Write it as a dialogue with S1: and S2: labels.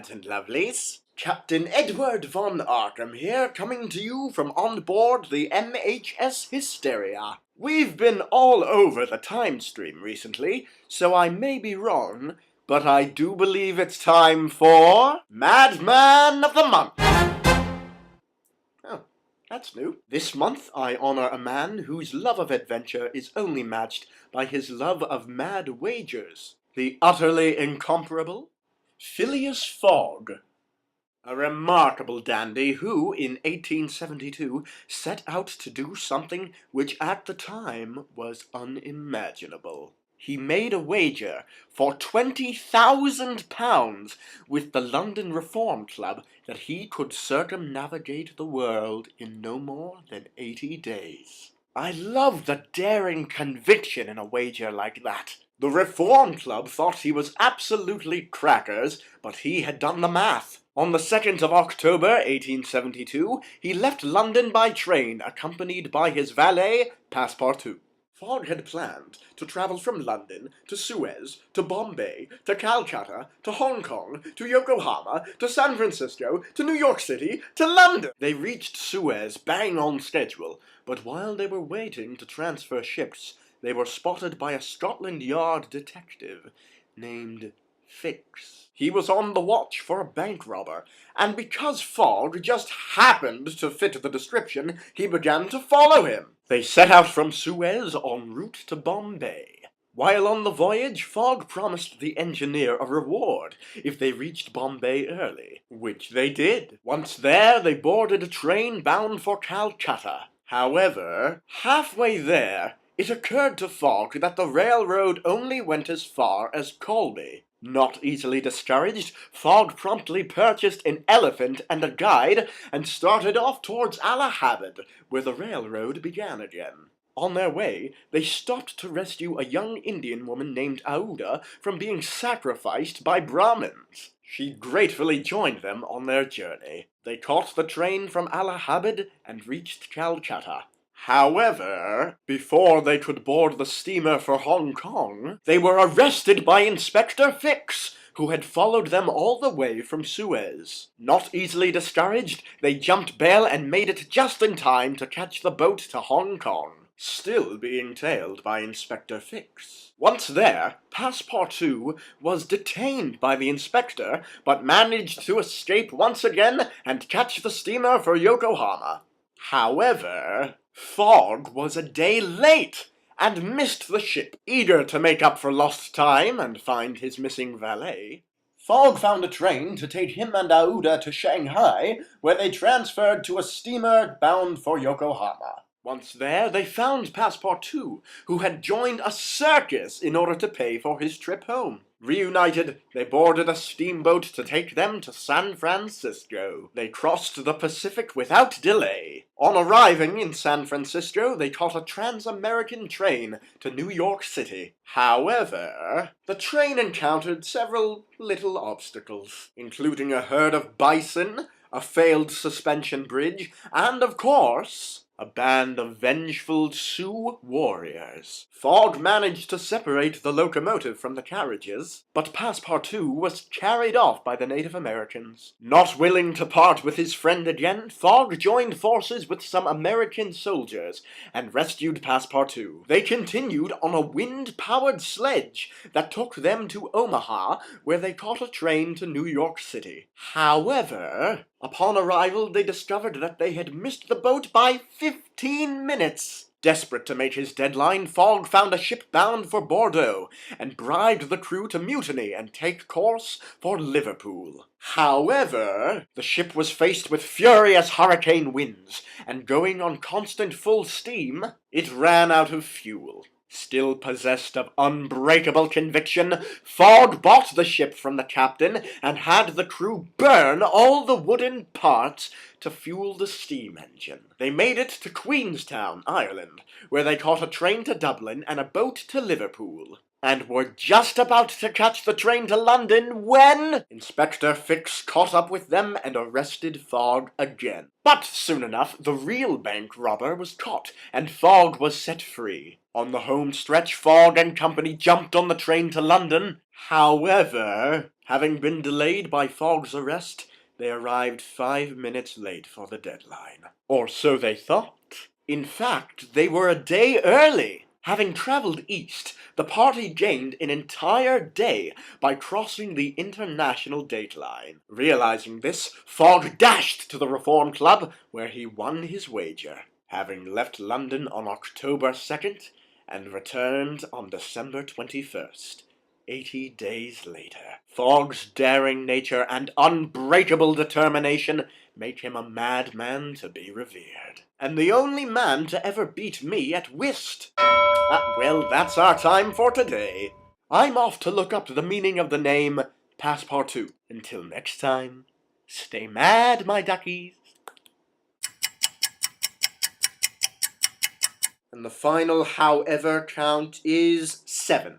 S1: lads and lovelies. Captain Edward von Arkham here, coming to you from on board the MHS Hysteria. We've been all over the time stream recently, so I may be wrong, but I do believe it's time for Madman of the Month. Oh, that's new. This month I honor a man whose love of adventure is only matched by his love of mad wagers. The utterly incomparable Phileas Fogg. A remarkable dandy who, in 1872, set out to do something which at the time was unimaginable. He made a wager for £20,000 with the London Reform Club that he could circumnavigate the world in no more than 80 days. I love the daring conviction in a wager like that. The Reform Club thought he was absolutely crackers, but he had done the math. On the 2nd of October, 1872, he left London by train, accompanied by his valet, Passepartout. Fogg had planned to travel from London to Suez, to Bombay, to Calcutta, to Hong Kong, to Yokohama, to San Francisco, to New York City, to London. They reached Suez bang on schedule, but while they were waiting to transfer ships, they were spotted by a Scotland Yard detective named Fix. He was on the watch for a bank robber, and because Fogg just happened to fit the description, he began to follow him. They set out from Suez en route to Bombay. While on the voyage, Fogg promised the engineer a reward if they reached Bombay early, which they did. Once there, they boarded a train bound for Calcutta. However, halfway there, it occurred to Fogg that the railroad only went as far as Colby. Not easily discouraged, Fogg promptly purchased an elephant and a guide and started off towards Allahabad, where the railroad began again. On their way, they stopped to rescue a young Indian woman named Aouda from being sacrificed by Brahmins. She gratefully joined them on their journey. They caught the train from Allahabad and reached Calcutta. However, before they could board the steamer for Hong Kong, they were arrested by Inspector Fix, who had followed them all the way from Suez. Not easily discouraged, they jumped bail and made it just in time to catch the boat to Hong Kong, still being tailed by Inspector Fix. Once there, Passepartout was detained by the inspector, but managed to escape once again and catch the steamer for Yokohama. However, Fogg was a day late and missed the ship. Eager to make up for lost time and find his missing valet, Fogg found a train to take him and Aouda to Shanghai, where they transferred to a steamer bound for Yokohama. Once there, they found Passepartout, who had joined a circus in order to pay for his trip home. Reunited, they boarded a steamboat to take them to San Francisco. They crossed the Pacific without delay. On arriving in San Francisco, they caught a trans-American train to New York City. However, the train encountered several little obstacles, including a herd of bison, a failed suspension bridge, and, of course, a band of vengeful Sioux warriors. Fogg managed to separate the locomotive from the carriages, but Passepartout was carried off by the Native Americans. Not willing to part with his friend again, Fogg joined forces with some American soldiers and rescued Passepartout. They continued on a wind-powered sledge that took them to Omaha, where they caught a train to New York City. However, upon arrival, they discovered that they had missed the boat by 15 minutes. Desperate to make his deadline, Fogg found a ship bound for Bordeaux and bribed the crew to mutiny and take course for Liverpool. However, the ship was faced with furious hurricane winds, and going on constant full steam, it ran out of fuel. Still possessed of unbreakable conviction, Fogg bought the ship from the captain and had the crew burn all the wooden parts to fuel the steam engine. They made it to Queenstown, Ireland, where they caught a train to Dublin and a boat to Liverpool, and were just about to catch the train to London when Inspector Fix caught up with them and arrested Fogg again. But soon enough, the real bank robber was caught, and Fogg was set free. On the home stretch, Fogg and company jumped on the train to London. However, having been delayed by Fogg's arrest, they arrived 5 minutes late for the deadline. Or so they thought. In fact, they were a day early. Having travelled east, the party gained an entire day by crossing the international dateline. Realizing this, Fogg dashed to the Reform Club, where he won his wager. Having left London on October 2nd and returned on December 21st, 80 days later, Fogg's daring nature and unbreakable determination make him a madman to be revered. And the only man to ever beat me at whist. Well, that's our time for today. I'm off to look up the meaning of the name Passepartout. Until next time, stay mad, my duckies. And the final however count is 7.